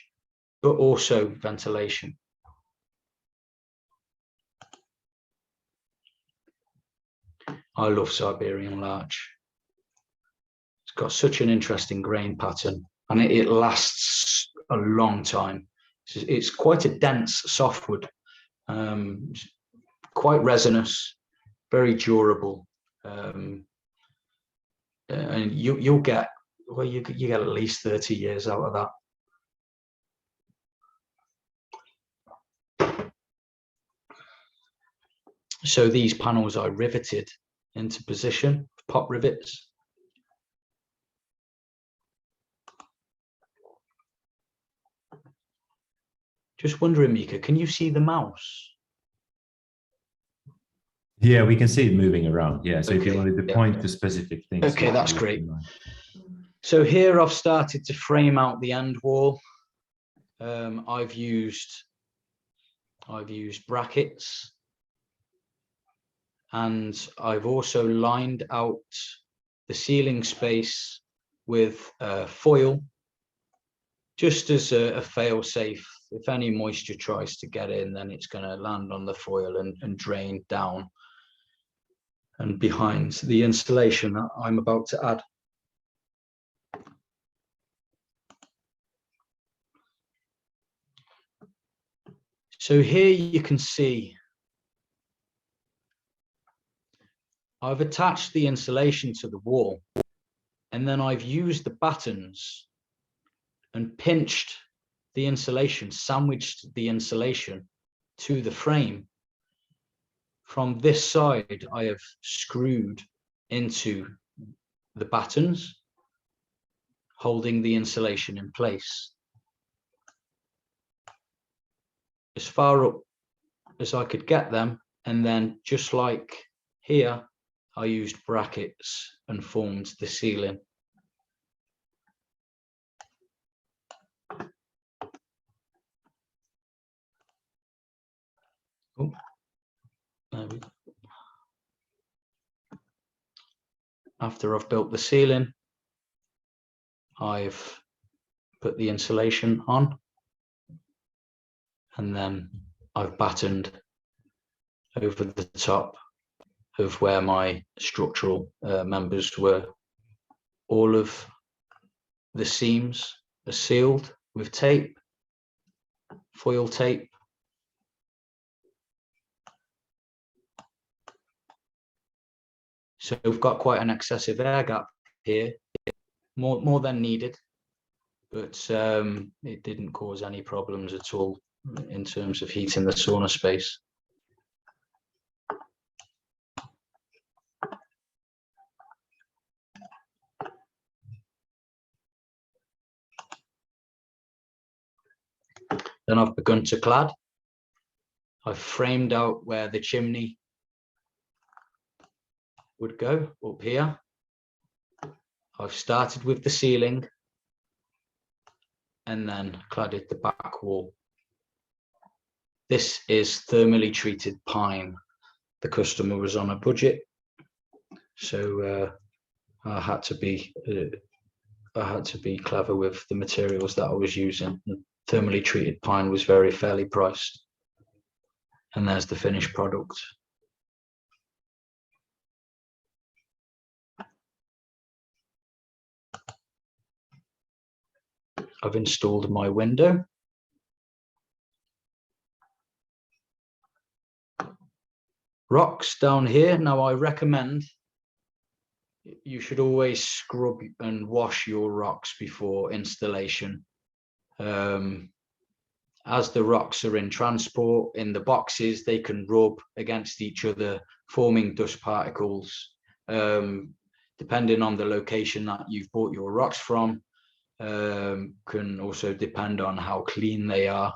but also ventilation. I love Siberian larch. It's got such an interesting grain pattern, and it lasts a long time. It's quite a dense softwood, quite resinous, very durable, and you'll get, well, you get at least 30 years out of that. So these panels are riveted into position, pop rivets. Just wondering, Mika, can you see the mouse? Yeah, we can see it moving around. Yeah, so Okay, if you wanted to point to specific things. Okay, that's great. So here I've started to frame out the end wall. I've used brackets, and I've also lined out the ceiling space with foil, just as a fail-safe. If any moisture tries to get in, then it's going to land on the foil and drain down and behind the insulation that I'm about to add. So here you can see I've attached the insulation to the wall, and then I've used the battens and pinched the insulation, sandwiched the insulation to the frame. From this side, I have screwed into the battens, holding the insulation in place. As far up as I could get them, and then just like here, I used brackets and formed the ceiling. Oh, there we go. After I've built the ceiling, I've put the insulation on, and then I've battened over the top of where my structural members were. All of the seams are sealed with tape, foil tape. So we've got quite an excessive air gap here, more than needed, but it didn't cause any problems at all in terms of heating the sauna space. Then I've begun to clad. I've framed out where the chimney would go up here. I've started with the ceiling and then cladded the back wall. This is thermally treated pine. The customer was on a budget, so I had to be clever with the materials that I was using. The thermally treated pine was very fairly priced. And there's the finished product. I've installed my window. Rocks down here. Now I recommend you should always scrub and wash your rocks before installation. As the rocks are in transport in the boxes, they can rub against each other, forming dust particles. Depending on the location that you've bought your rocks from, can also depend on how clean they are.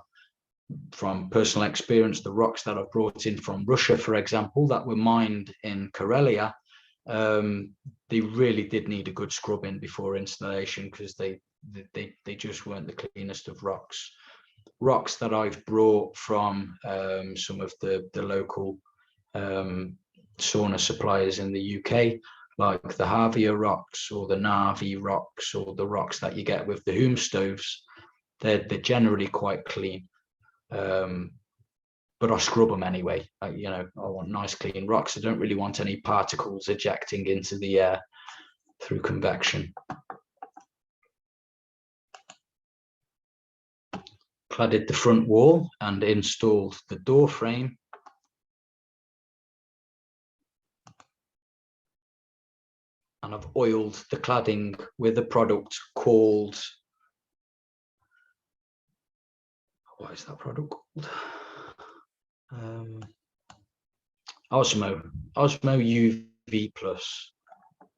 From personal experience, the rocks that I've brought in from Russia, for example, that were mined in Karelia, they really did need a good scrubbing before installation, because they just weren't the cleanest of rocks. rocks that I've brought from some of the local sauna suppliers in the UK, like the Havia rocks or the Navi rocks or the rocks that you get with the Hume stoves. They're generally quite clean, but I scrub them anyway. I want nice clean rocks. I don't really want any particles ejecting into the air through convection. Cladded the front wall and installed the door frame. And I've oiled the cladding with a product called, what is that product called? Osmo UV Plus.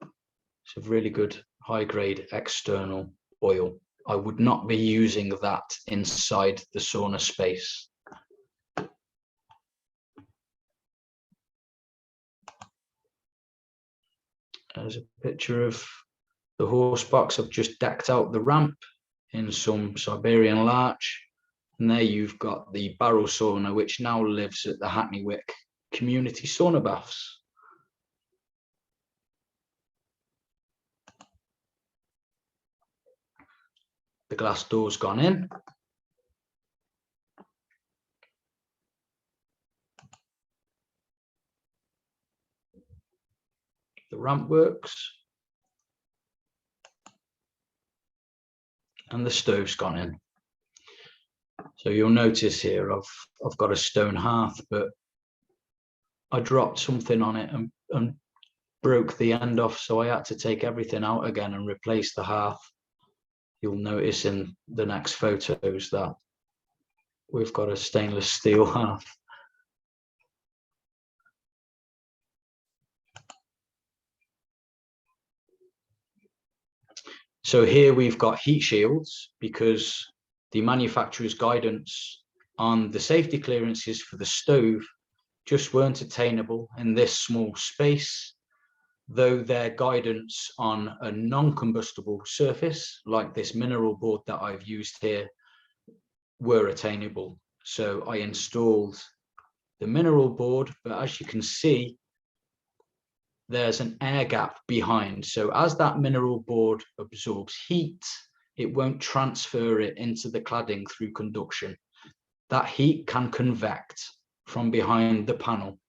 It's a really good high grade external oil. I would not be using that inside the sauna space. There's a picture of the horse box. I've just decked out the ramp in some Siberian larch. And there you've got the barrel sauna, which now lives at the Hackney Wick Community Sauna Baths. The glass door's gone in. The ramp works. And the stove's gone in. So you'll notice here I've got a stone hearth, but I dropped something on it and broke the end off, so I had to take everything out again and replace the hearth. You'll notice in the next photos that we've got a stainless steel hearth. So here we've got heat shields because the manufacturer's guidance on the safety clearances for the stove just weren't attainable in this small space, though their guidance on a non-combustible surface, like this mineral board that I've used here, were attainable. So I installed the mineral board, but as you can see, there's an air gap behind. So as that mineral board absorbs heat, it won't transfer it into the cladding through conduction. That heat can convect from behind the panel.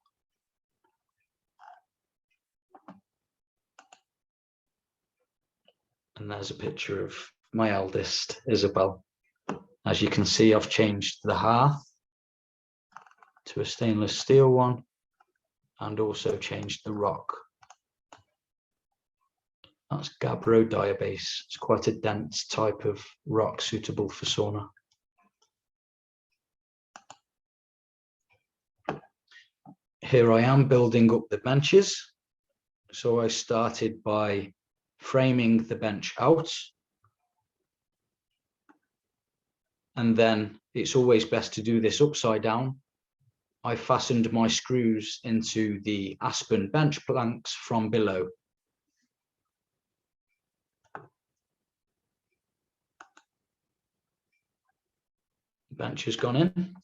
And there's a picture of my eldest, Isabel. As you can see, I've changed the hearth to a stainless steel one and also changed the rock. That's gabbro diabase. It's quite a dense type of rock suitable for sauna. Here I am building up the benches. So I started by framing the bench out. And then it's always best to do this upside down. I fastened my screws into the aspen bench planks from below. Bench has gone in.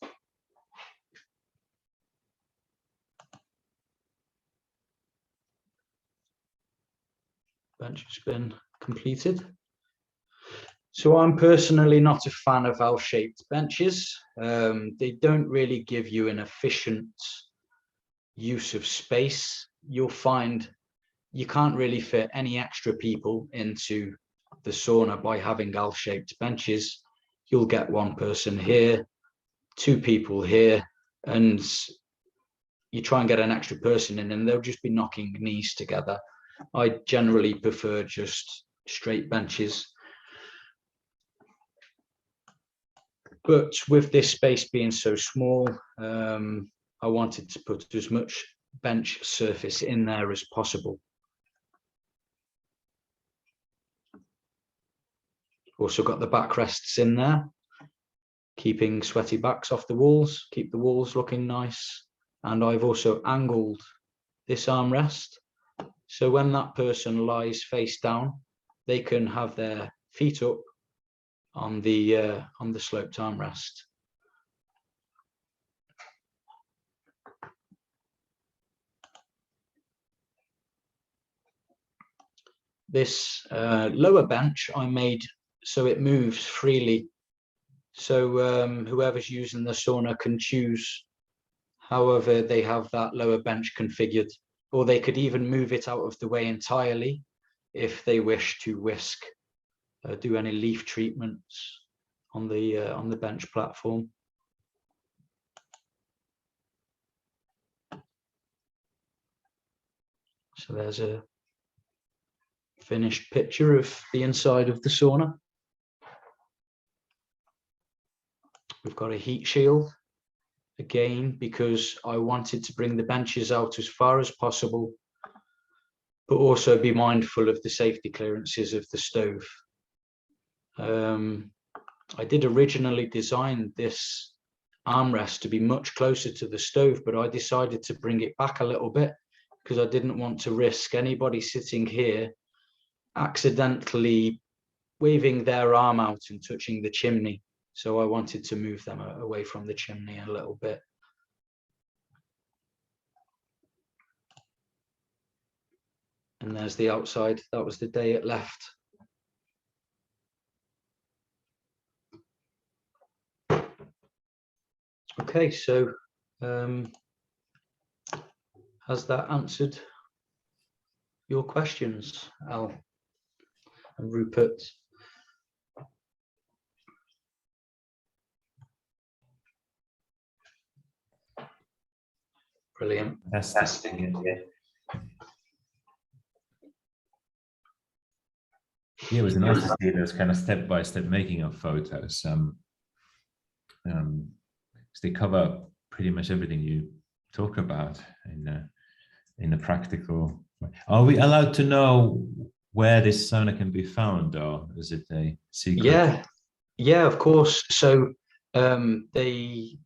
Bench has been completed. So I'm personally not a fan of L-shaped benches. They don't really give you an efficient use of space. You'll find you can't really fit any extra people into the sauna by having L-shaped benches. You'll get one person here, two people here, and you try and get an extra person in and they'll just be knocking knees together. I generally prefer just straight benches. But with this space being so small, I wanted to put as much bench surface in there as possible. Also got the backrests in there, keeping sweaty backs off the walls, keep the walls looking nice. And I've also angled this armrest. So when that person lies face down, they can have their feet up on the sloped armrest. this lower bench I made so it moves freely. So whoever's using the sauna can choose however they have that lower bench configured, or they could even move it out of the way entirely if they wish to whisk, do any leaf treatments on the bench platform. So there's a finished picture of the inside of the sauna. We've got a heat shield, again, because I wanted to bring the benches out as far as possible, but also be mindful of the safety clearances of the stove. I did originally design this armrest to be much closer to the stove, but I decided to bring it back a little bit because I didn't want to risk anybody sitting here accidentally waving their arm out and touching the chimney. So I wanted to move them away from the chimney a little bit. And there's the outside. That was the day it left. Okay, so has that answered your questions, Al and Rupert? Brilliant. Fantastic. Yeah, it was nice to see those kind of step-by-step making of photos. They cover pretty much everything you talk about in a practical way. Are we allowed to know where this sauna can be found, or is it a secret? Yeah, of course. So the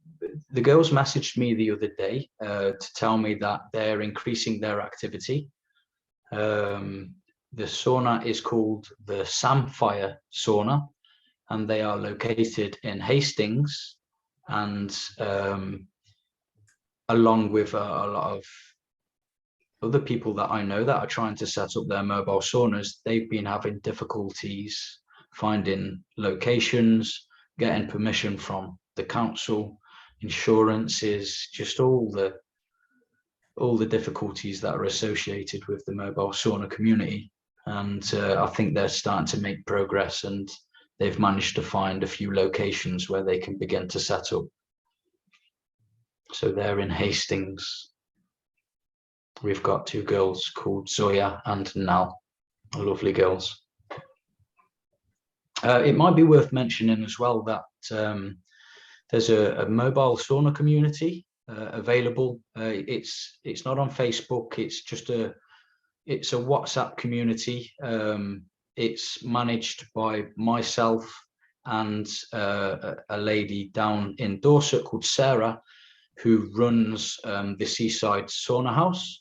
girls messaged me the other day to tell me that they're increasing their activity. The sauna is called the Samphire Sauna, and they are located in Hastings, and along with a lot of other people that I know that are trying to set up their mobile saunas, they've been having difficulties finding locations, getting permission from the council, insurances, just all the difficulties that are associated with the mobile sauna community. And I think they're starting to make progress, and they've managed to find a few locations where they can begin to set up. So they're in Hastings. We've got two girls called Zoya and Nal, lovely girls. It might be worth mentioning as well that there's a mobile sauna community available. It's not on Facebook. It's a WhatsApp community. It's managed by myself and a lady down in Dorset called Sarah, who runs the Seaside Sauna House.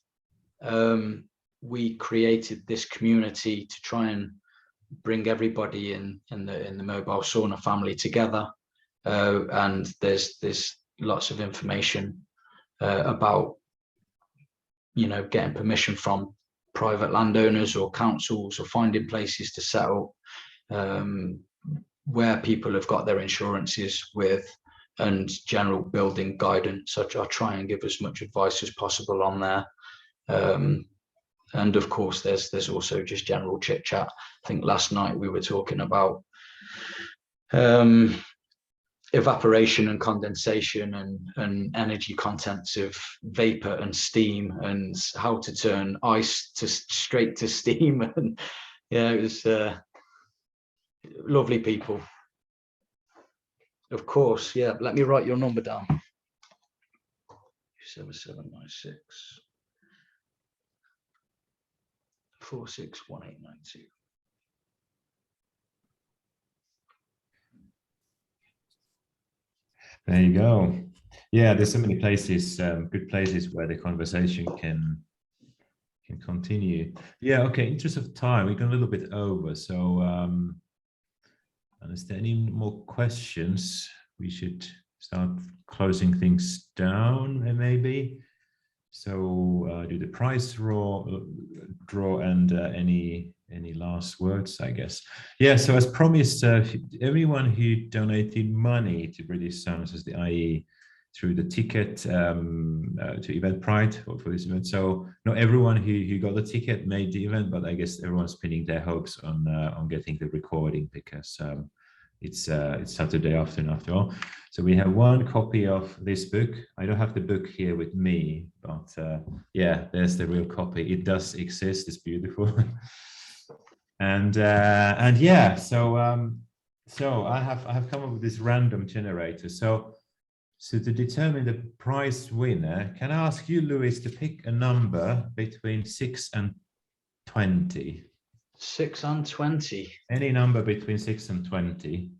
We created this community to try and bring everybody in the mobile sauna family together, and there's lots of information about getting permission from private landowners or councils, or finding places to set up, where people have got their insurances with, and general building guidance. I try and give as much advice as possible on there. And of course, there's also just general chit chat. I think last night we were talking about evaporation and condensation and energy contents of vapor and steam, and how to turn ice straight to steam. And yeah, it was lovely people. Of course, yeah. Let me write your number down. 7796 461892. There you go. Yeah, there's so many places, good places where the conversation can continue. Yeah, okay, in interest of time, we've gone a little bit over. So is there any more questions? We should start closing things down, maybe. So do the prize draw and any last words, I guess. Yeah, so as promised, everyone who donated money to British Saunas as the IE through the ticket to Eventbrite for this event. So not everyone who got the ticket made the event, but I guess everyone's pinning their hopes on getting the recording because it's Saturday afternoon after all. So we have one copy of this book. I don't have the book here with me, but yeah, there's the real copy. It does exist. It's beautiful. and yeah, so I have come up with this random generator. So to determine the prize winner, can I ask you, Lewis, to pick a number between 6 and 20? 6 and 20. Any number between 6 and 20.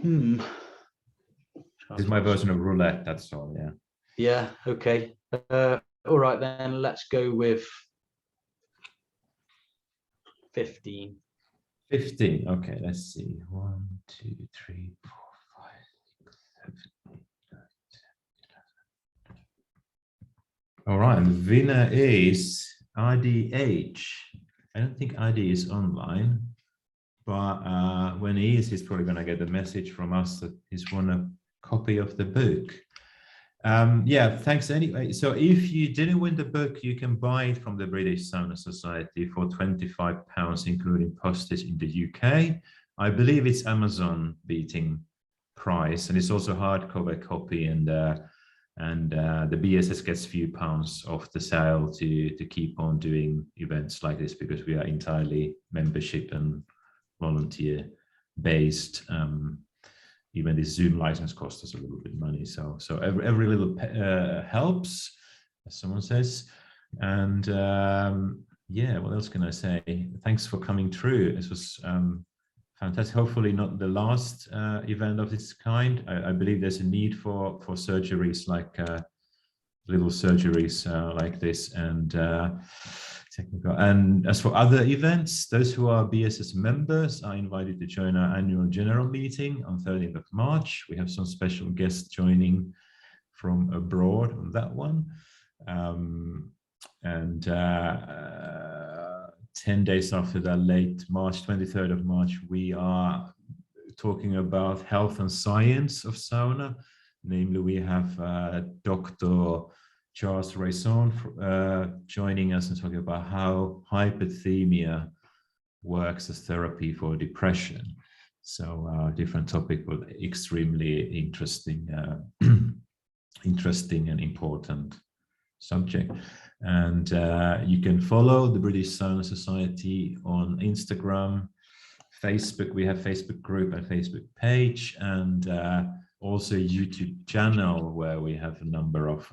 This is my version of roulette, that's all, yeah. Yeah, okay. All right, then let's go with 15. 15, okay, let's see. 1, 2, 3, 4, 5, 6, 7, 8, 9, 10, 11. All right, and the winner is IDH. I don't think ID is online, but when he is, he's probably going to get a message from us that he's won a copy of the book. Yeah, thanks anyway. So if you didn't win the book, you can buy it from the British Sauna Society for £25, including postage in the UK. I believe it's Amazon beating price, and it's also hardcover copy, and the BSS gets a few pounds off the sale to keep on doing events like this, because we are entirely membership and volunteer based. Even this Zoom license costs us a little bit of money, so every little helps, as someone says. And yeah, what else can I say? Thanks for coming through. This was fantastic. Hopefully not the last event of this kind. I believe there's a need for surgeries like little surgeries like this, and technical. And as for other events, those who are BSS members are invited to join our annual general meeting on 13th of March. We have some special guests joining from abroad on that one. And 10 days after that, late March, 23rd of March, we are talking about health and science of sauna. Namely, we have Dr. Charles Raison joining us and talking about how hypothermia works as therapy for depression. So different topic, but extremely interesting, interesting and important subject. And you can follow the British Sauna Society on Instagram, Facebook. We have Facebook group and Facebook page, and also YouTube channel where we have a number of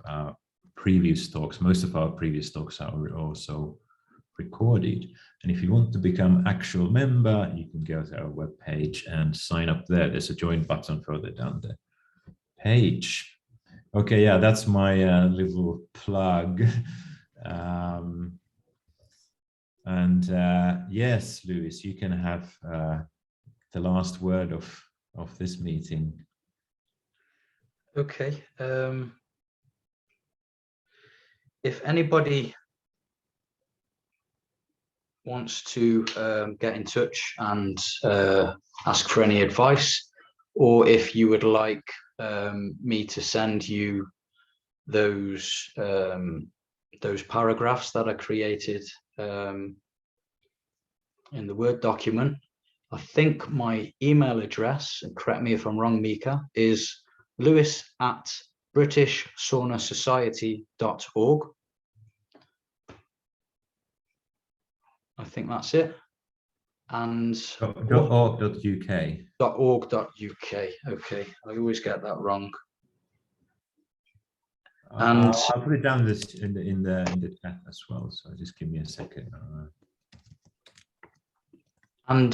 previous talks. Most of our previous talks are also recorded. And if you want to become actual member, you can go to our webpage and sign up there. There's a join button further down the page. Okay, yeah, that's my little plug. Yes, Lewis, you can have the last word of this meeting. Okay. If anybody wants to get in touch and ask for any advice, or if you would like me to send you those paragraphs that are created in the Word document, I think my email address, and correct me if I'm wrong, Mika, is lewis@britishsaunasociety.org. I think that's it. And .org.uk. .org.uk. Okay, I always get that wrong. And I'll put it down this in the chat as well. So just give me a second. And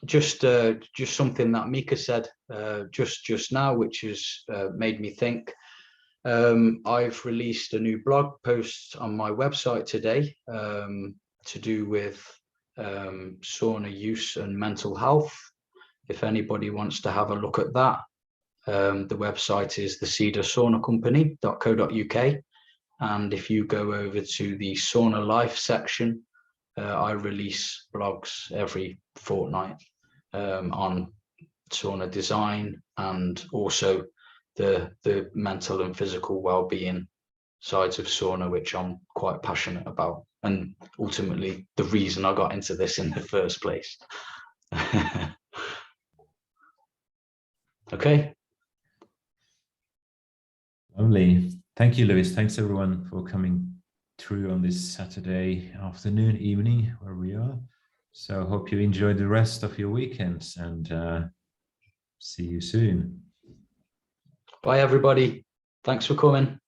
just something that Mika said just now, which has made me think. I've released a new blog post on my website today to do with sauna use and mental health. If anybody wants to have a look at that, The website is thecedarsaunacompany.co.uk. And if you go over to the Sauna Life section, I release blogs every fortnight on sauna design and also the mental and physical well-being sides of sauna, which I'm quite passionate about, and ultimately the reason I got into this in the first place. Okay. Lovely. Thank you, Lewis. Thanks everyone for coming through on this Saturday afternoon, evening, where we are. So hope you enjoy the rest of your weekends, and see you soon. Bye, everybody. Thanks for coming.